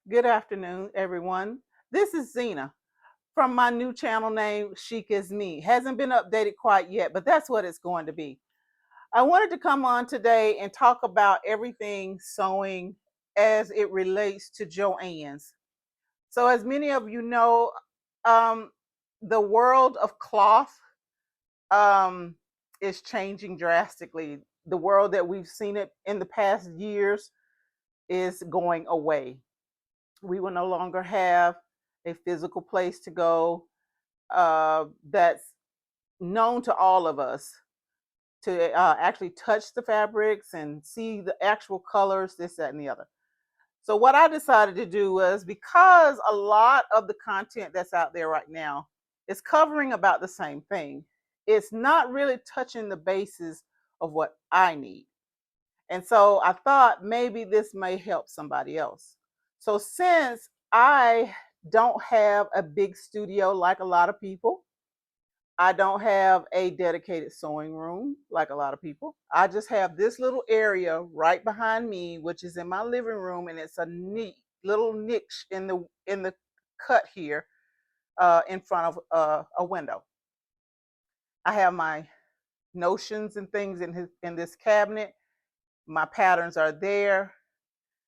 Good afternoon, everyone. This is Zena from my new channel name, Chic is Me. Hasn't been updated quite yet, but that's what it's going to be. I wanted to come on today and talk about everything sewing as it relates to Joann's. So, as many of you know, um, the world of cloth um, is changing drastically. The world that we've seen it in the past years is going away. We will no longer have a physical place to go that's known to all of us to actually touch the fabrics and see the actual colors, this, that, and the other. So, what I decided to do was because a lot of the content that's out there right now is covering about the same thing, it's not really touching the bases of what I need. And so I thought maybe this may help somebody else. So since I don't have a big studio like a lot of people, I don't have a dedicated sewing room like a lot of people. I just have this little area right behind me, which is in my living room, and it's a neat little niche in the cut here in front of a window. I have my notions and things in this cabinet. My patterns are there.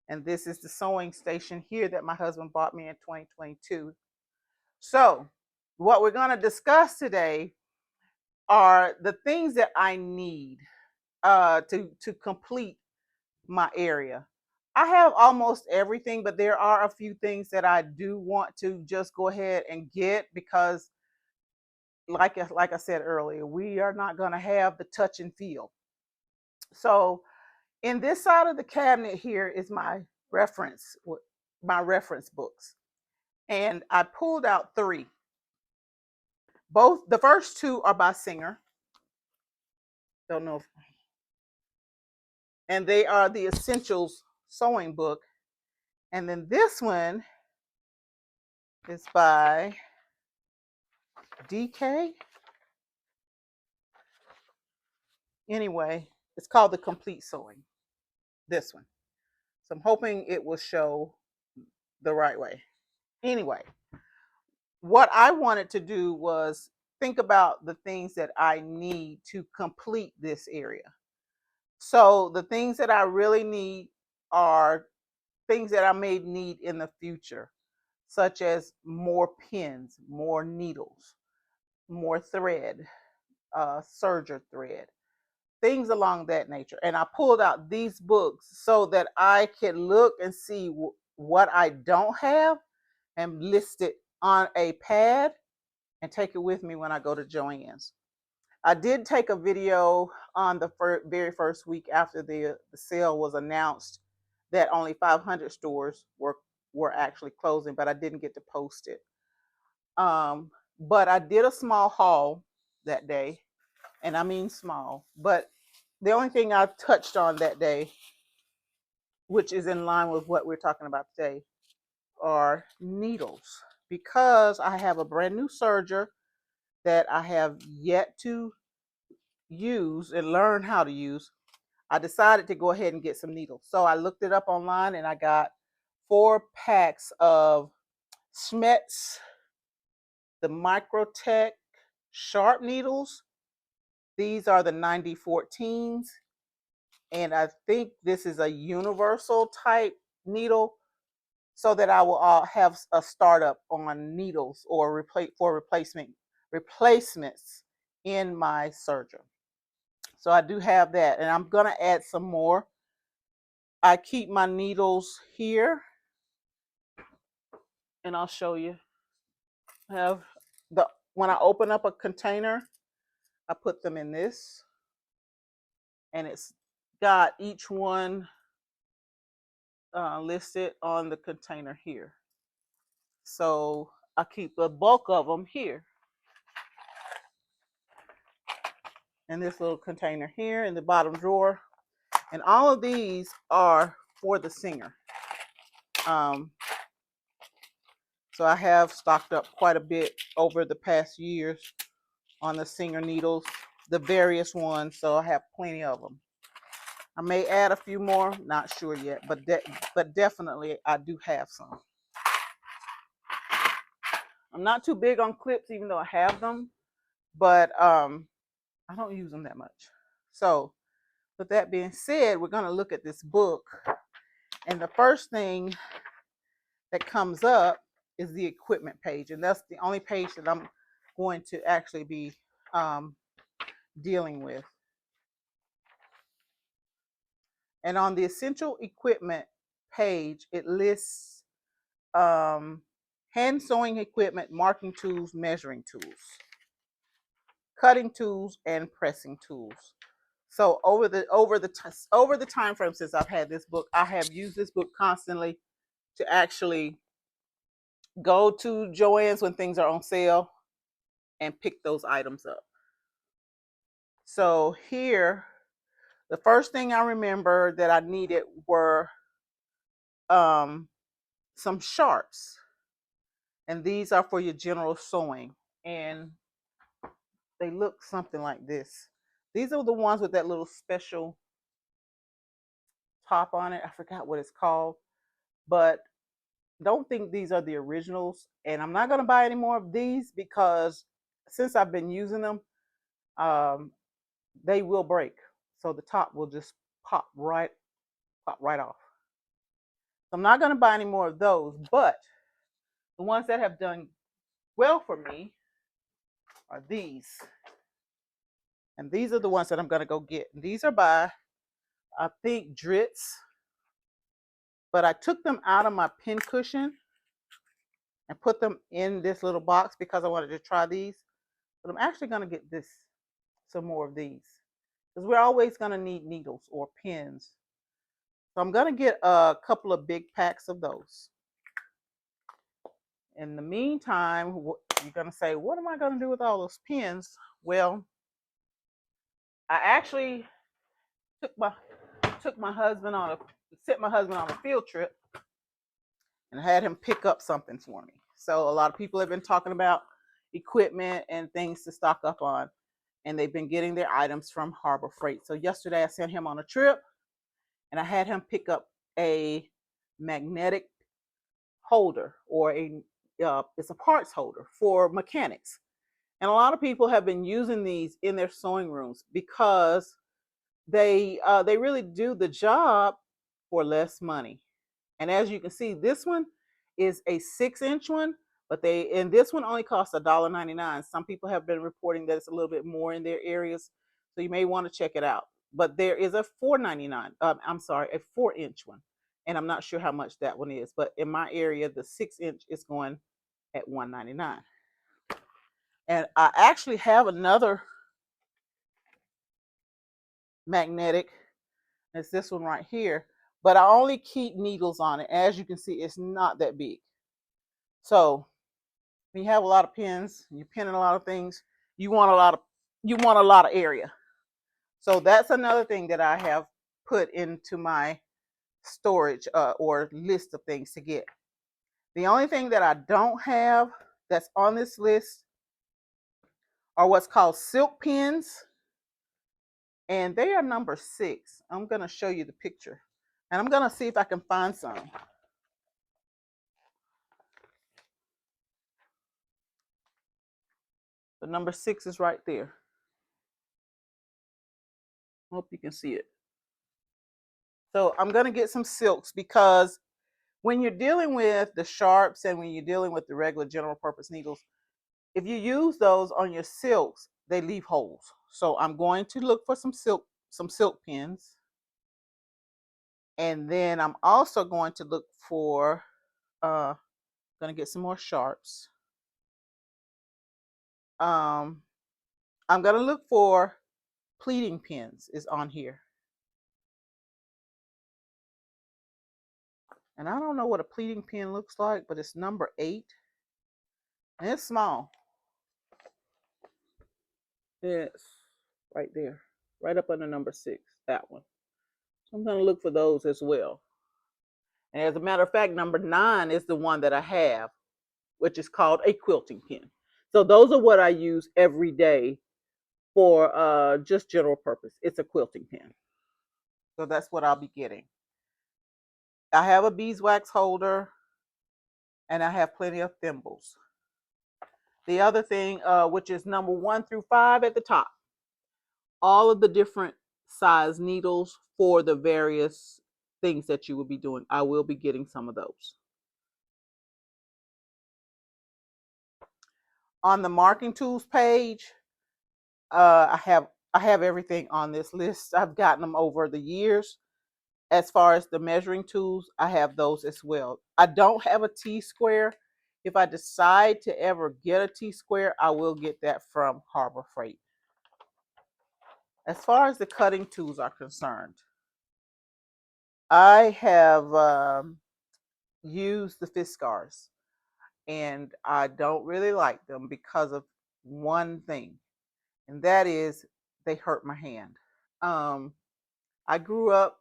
And this is the sewing station here that my husband bought me in 2022. So, what we're going to discuss today are the things that I need to complete my area. I have almost everything, but there are a few things that I do want to just go ahead and get because, like I said earlier, we are not going to have the touch and feel. So, in this side of the cabinet here is my reference books. And I pulled out three. Both the first two are by Singer. Don't know if, and they are the Essentials Sewing Book. And then this one is by DK. Anyway, it's called The Complete Sewing. This one. So I'm hoping it will show the right way. Anyway, what I wanted to do was think about the things that I need to complete this area. So the things that I really need are things that I may need in the future, such as more pins, more needles, more thread, serger thread, things along that nature. And I pulled out these books so that I can look and see what I don't have and list it on a pad and take it with me when I go to Joann's. I did take a video on the very first week after the sale was announced that only 500 stores were actually closing, but I didn't get to post it. But I did a small haul that day, and I mean small. But the only thing I touched on that day, which is in line with what we're talking about today, are needles because I have a brand new serger that I have yet to use and learn how to use. I decided to go ahead and get some needles. So I looked it up online and I got 4 packs of Schmetz, the Microtech sharp needles. These are the 9014s. And I think this is a universal type needle so that I will have a startup on needles or replacements in my serger. So I do have that, and I'm going to add some more. I keep my needles here, and I'll show you. I have when I open up a container, I put them in this, and it's got each one listed on the container here. So I keep the bulk of them here in this little container here in the bottom drawer, and all of these are for the Singer. So I have stocked up quite a bit over the past years on the Singer needles, the various ones, so I have plenty of them. I may add a few more, not sure yet, but definitely I do have some. I'm not too big on clips, even though I have them, but I don't use them that much. So with that being said, we're going to look at this book, and the first thing that comes up is the equipment page, and that's the only page that I'm going to actually be dealing with. And on the essential equipment page, it lists hand sewing equipment, marking tools, measuring tools, cutting tools, and pressing tools. So over the time frame since I've had this book, I have used this book constantly to actually go to Joann's when things are on sale and pick those items up. So here, the first thing I remember that I needed were some sharps, and these are for your general sewing, and they look something like this. These are the ones with that little special top on it. I forgot what it's called, but don't think these are the originals. And I'm not going to buy any more of these because since I've been using them, they will break. So the top will just pop right off. So I'm not going to buy any more of those, but the ones that have done well for me are these. And these are the ones that I'm going to go get. And these are by, I think, Dritz. But I took them out of my pin cushion and put them in this little box because I wanted to try these. But I'm actually going to get some more of these, because we're always going to need needles or pins. So I'm going to get a couple of big packs of those. In the meantime, you're going to say, what am I going to do with all those pins? Well, I actually sent my husband on a field trip and had him pick up something for me. So a lot of people have been talking about equipment and things to stock up on, and they've been getting their items from Harbor Freight. So yesterday I sent him on a trip, and I had him pick up a magnetic holder, or it's a parts holder for mechanics. And a lot of people have been using these in their sewing rooms because they really do the job for less money. And as you can see, this one is a 6-inch one, but this one only costs $1.99. Some people have been reporting that it's a little bit more in their areas, so you may want to check it out. But there is a $4.99. I'm sorry, a 4-inch one, and I'm not sure how much that one is. But in my area, the 6-inch is going at $1.99. And I actually have another magnetic. It's this one right here, but I only keep needles on it. As you can see, it's not that big. So when you have a lot of pins, you're pinning a lot of things, you want a lot of area. So that's another thing that I have put into my storage or list of things to get. The only thing that I don't have that's on this list are what's called silk pins, and they are number 6. I'm going to show you the picture, and I'm going to see if I can find some. The number 6 is right there. Hope you can see it. So I'm going to get some silks, because when you're dealing with the sharps and when you're dealing with the regular general purpose needles, if you use those on your silks, they leave holes. So I'm going to look for some silk pins. And then I'm also going to look for, going to get some more sharps. I'm going to look for pleating pins is on here. And I don't know what a pleating pin looks like, but it's number 8. And it's small. It's right there, right up under number 6, that one. So I'm going to look for those as well. And as a matter of fact, number 9 is the one that I have, which is called a quilting pin. So those are what I use every day for just general purpose. It's a quilting pin. So that's what I'll be getting. I have a beeswax holder and I have plenty of thimbles. The other thing, which is number 1 through 5 at the top, all of the different size needles for the various things that you will be doing. I will be getting some of those. On the marking tools page, I have everything on this list. I've gotten them over the years. As far as the measuring tools, I have those as well. I don't have a T-square. If I decide to ever get a T-square, I will get that from Harbor Freight. As far as the cutting tools are concerned, I have used the Fiskars, and I don't really like them because of one thing, and that is they hurt my hand. I grew up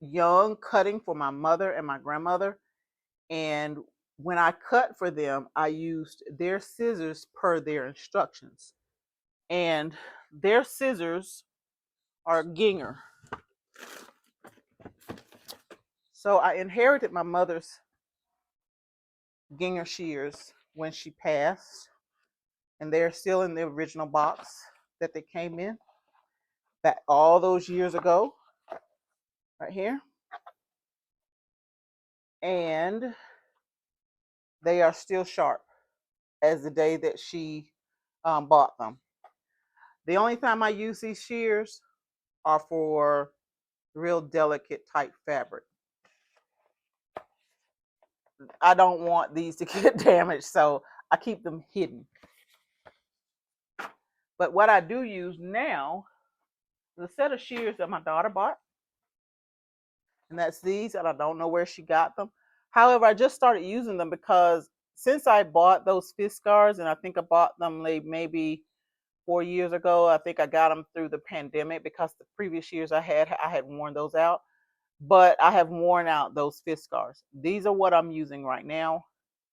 young cutting for my mother and my grandmother, and when I cut for them, I used their scissors per their instructions, and their scissors are Ginger. So I inherited my mother's Ginger shears when she passed, and they're still in the original box that they came in back all those years ago, right here. And they are still sharp as the day that she bought them. The only time I use these shears are for real delicate type fabric. I don't want these to get damaged, so I keep them hidden. But what I do use now is a set of shears that my daughter bought, and that's these, and I don't know where she got them. However, I just started using them because since I bought those Fiskars, and I think I bought them like maybe 4 years ago. I think I got them through the pandemic because the previous years I had worn those out. But I have worn out those Fiskars. These are what I'm using right now,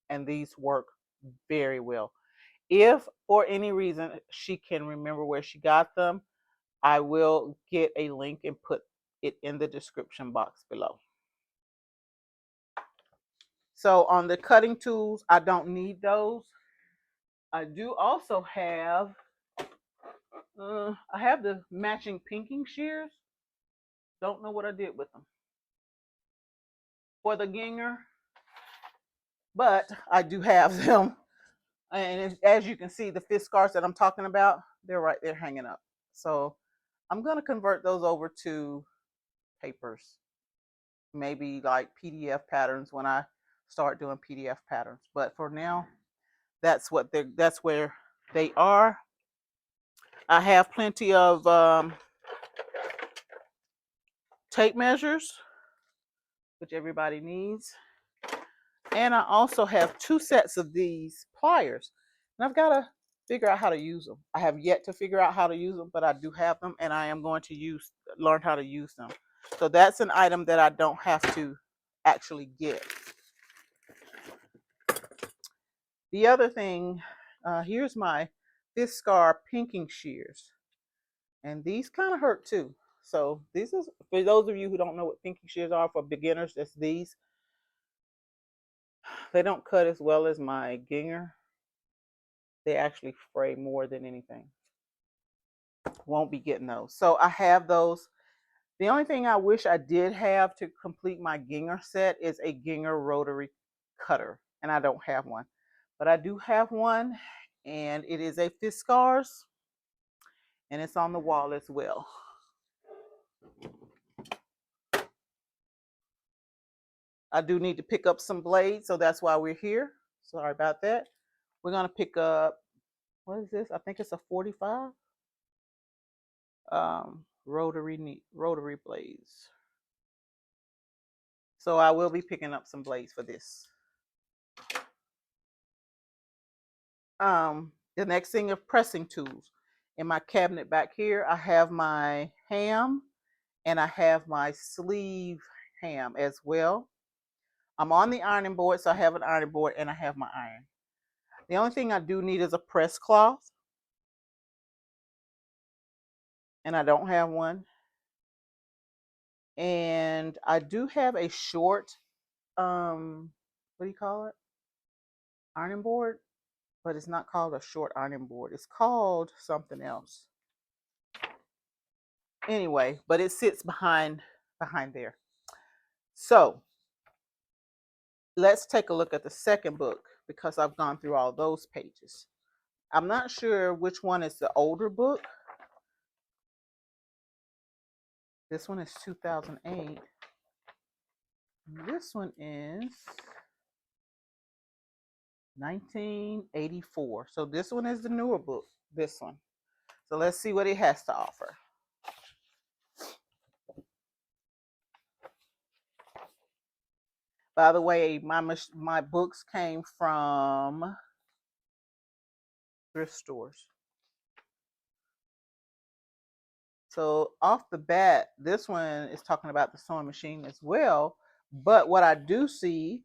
and these work very well. If for any reason she can remember where she got them, I will get a link and put it in the description box below. So on the cutting tools, I don't need those. I do also have, I have the matching pinking shears. Don't know what I did with them for the Ginger, but I do have them. And as you can see, the Fiskars that I'm talking about, they're right there hanging up. So I'm going to convert those over to papers, maybe like PDF patterns when I start doing PDF patterns. But for now, that's where they are. I have plenty of tape measures, which everybody needs. And I also have 2 sets of these pliers. And I've got to figure out how to use them. I have yet to figure out how to use them, but I do have them, and I am going to learn how to use them. So that's an item that I don't have to actually get. The other thing, here's my Fiskar pinking shears. And these kind of hurt too. So this is, for those of you who don't know what pinking shears are for beginners, that's these. They don't cut as well as my Ginger. They actually fray more than anything. Won't be getting those. So I have those. The only thing I wish I did have to complete my Ginger set is a Ginger rotary cutter. And I don't have one. But I do have one. And it is a Fiskars. And it's on the wall as well. I do need to pick up some blades. So that's why we're here. Sorry about that. We're going to pick up, what is this? I think it's a 45 rotary blades. So I will be picking up some blades for this. The next thing are pressing tools. In my cabinet back here, I have my ham and I have my sleeve ham as well. I'm on the ironing board, so I have an ironing board and I have my iron. The only thing I do need is a press cloth, and I don't have one. And I do have a short, what do you call it? Ironing board, but it's not called a short ironing board. It's called something else. Anyway, but it sits behind there. So let's take a look at the second book because I've gone through all those pages. I'm not sure which one is the older book. This one is 2008. This one is 1984. So this one is the newer book, this one. So let's see what it has to offer. By the way, my books came from thrift stores. So off the bat, this one is talking about the sewing machine as well. But what I do see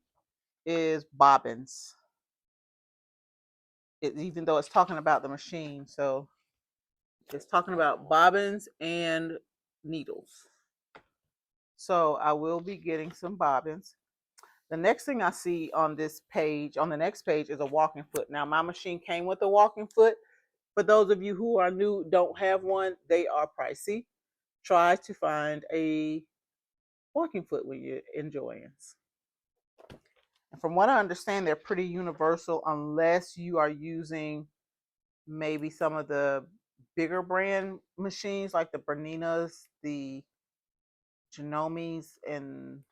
is bobbins. Even though it's talking about the machine. So it's talking about bobbins and needles. So I will be getting some bobbins. The next thing I see on this page, on the next page, is a walking foot. Now, my machine came with a walking foot. For those of you who are new, don't have one, they are pricey. Try to find a walking foot when you're in Joann's. And from what I understand, they're pretty universal unless you are using maybe some of the bigger brand machines like the Berninas, the Genomis, and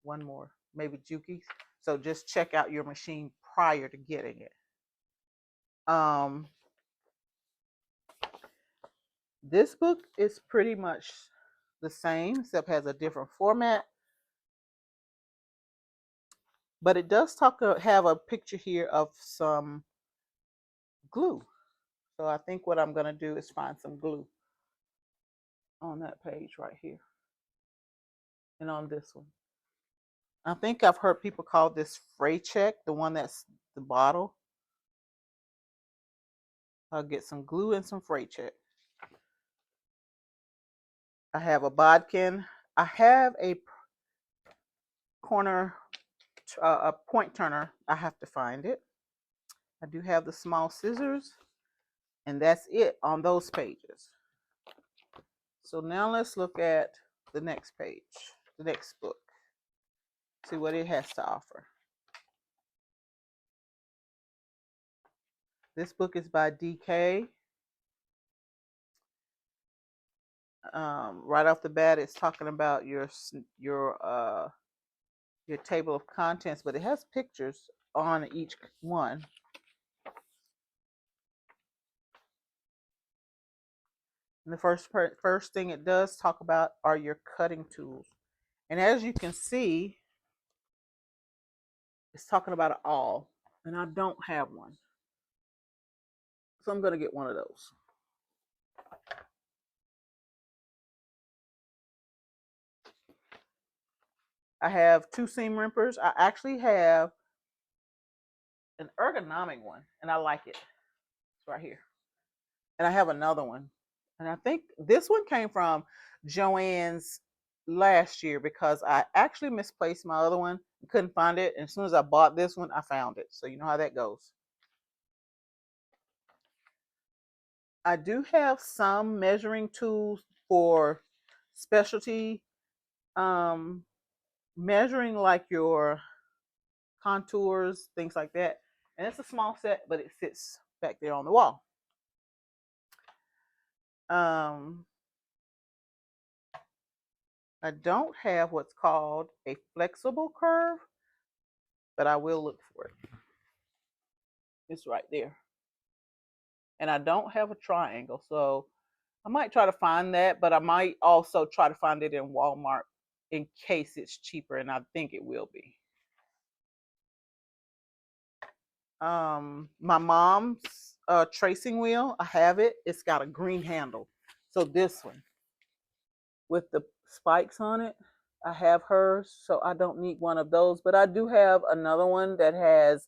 one more, maybe Juki's. So just check out your machine prior to getting it. This book is pretty much the same, except has a different format. But it does have a picture here of some glue. So I think what I'm going to do is find some glue on that page right here. And on this one. I think I've heard people call this fray check, the one that's the bottle. I'll get some glue and some fray check. I have a bodkin. I have a a point turner. I have to find it. I do have the small scissors, and that's it on those pages. So now let's look at the next page, the next book, see what it has to offer. This book is by DK. Right off the bat, it's talking about your table of contents, but it has pictures on each one. And the first thing it does talk about are your cutting tools. And as you can see, it's talking about an awl, and I don't have one. So I'm going to get one of those. I have 2 seam rippers. I actually have an ergonomic one, and I like it. It's right here. And I have another one. And I think this one came from Joann's last year because I actually misplaced my other one. Couldn't find it. And as soon as I bought this one, I found it. So you know how that goes. I do have some measuring tools for specialty measuring, like your contours, things like that. And it's a small set, but it sits back there on the wall. I don't have what's called a flexible curve, but I will look for it. It's right there. And I don't have a triangle, so I might try to find that, but I might also try to find it in Walmart in case it's cheaper, and I think it will be. My mom's tracing wheel, I have it. It's got a green handle. So this one with the spikes on it, I have hers, so I don't need one of those. But I do have another one that has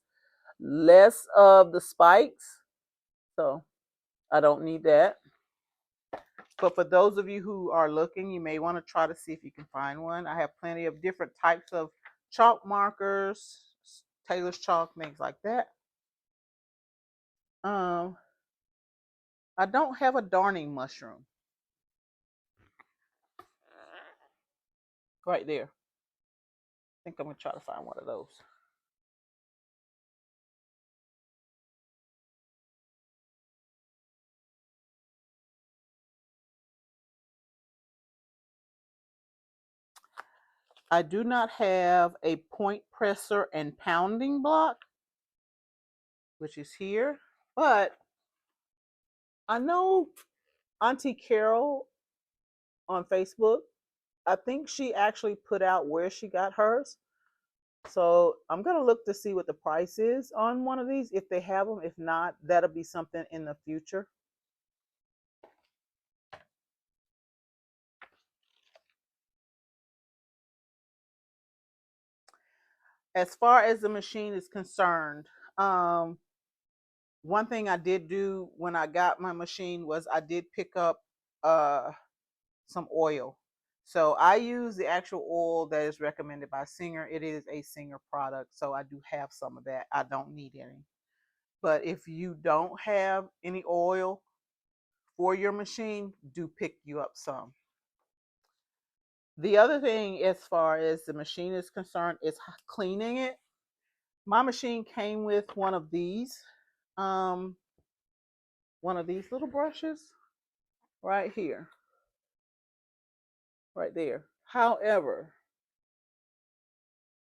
less of the spikes, so I don't need that. But for those of you who are looking, you may want to try to see if you can find one. I have plenty of different types of chalk markers, Taylor's chalk, things like that. I don't have a darning mushroom. Right there. I think I'm going to try to find one of those. I do not have a point presser and pounding block, which is here, but I know Auntie Carol on Facebook, I think she actually put out where she got hers. So I'm going to look to see what the price is on one of these, if they have them. If not, that'll be something in the future. As far as the machine is concerned, one thing I did do when I got my machine was I did pick up some oil. So I use the actual oil that is recommended by Singer. It is a Singer product, so I do have some of that. I don't need any. But if you don't have any oil for your machine, do pick you up some. The other thing, as far as the machine is concerned, is cleaning it. My machine came with um, one of these little brushes right here, right there. However,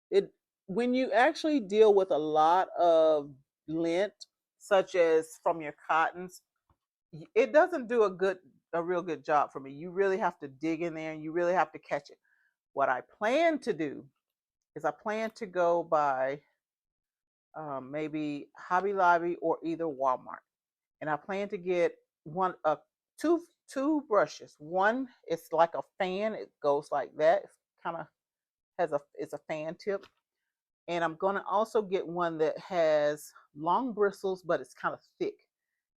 it when you actually deal with a lot of lint, such as from your cottons, it doesn't do a real good job for me. You really have to dig in there and you really have to catch it. What I plan to do is I plan to go by maybe Hobby Lobby or either Walmart, and I plan to get two brushes. One, it's like a fan. It goes like that. It's kind of it's a fan tip, and I'm gonna also get one that has long bristles, but it's kind of thick,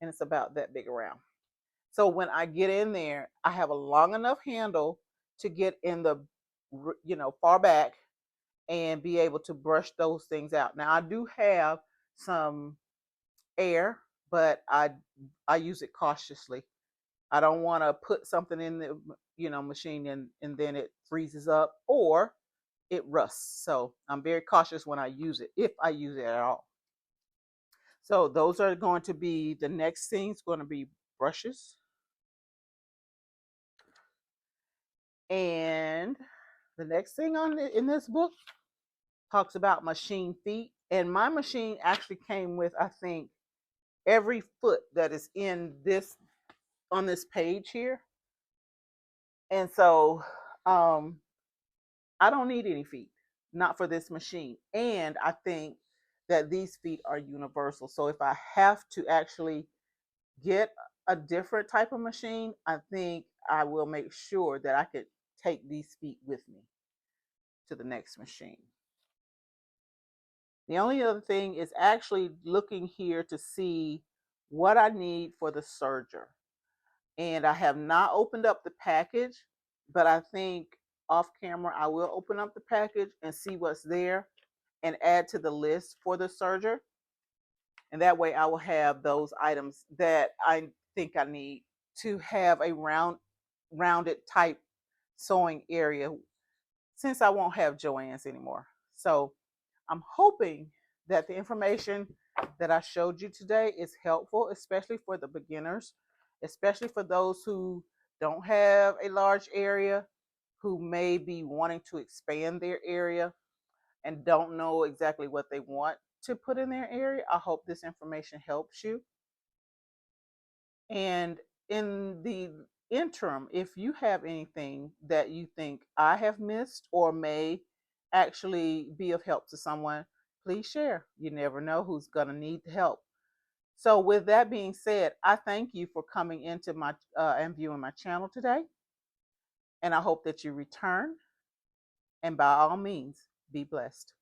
and it's about that big around. So when I get in there, I have a long enough handle to get in the far back and be able to brush those things out. Now I do have some air, but I use it cautiously. I don't want to put something in the machine and then it freezes up or it rusts. So I'm very cautious when I use it, if I use it at all. So those are going to be the next things, going to be brushes. And the next thing in this book talks about machine feet. And my machine actually came with, I think, every foot that is in this on this page here. And so I don't need any feet, not for this machine. And I think that these feet are universal. So if I have to actually get a different type of machine, I think I will make sure that I could take these feet with me to the next machine. The only other thing is actually looking here to see what I need for the serger. And I have not opened up the package, but I think off camera I will open up the package and see what's there and add to the list for the serger. And that way I will have those items that I think I need to have a rounded type sewing area, since I won't have Joann's anymore. So I'm hoping that the information that I showed you today is helpful, especially for the beginners, especially for those who don't have a large area, who may be wanting to expand their area and don't know exactly what they want to put in their area. I hope this information helps you. And in the interim, if you have anything that you think I have missed or may actually be of help to someone, please share. You never know who's going to need help. So with that being said, I thank you for coming into my and viewing my channel today. And I hope that you return. And by all means, be blessed.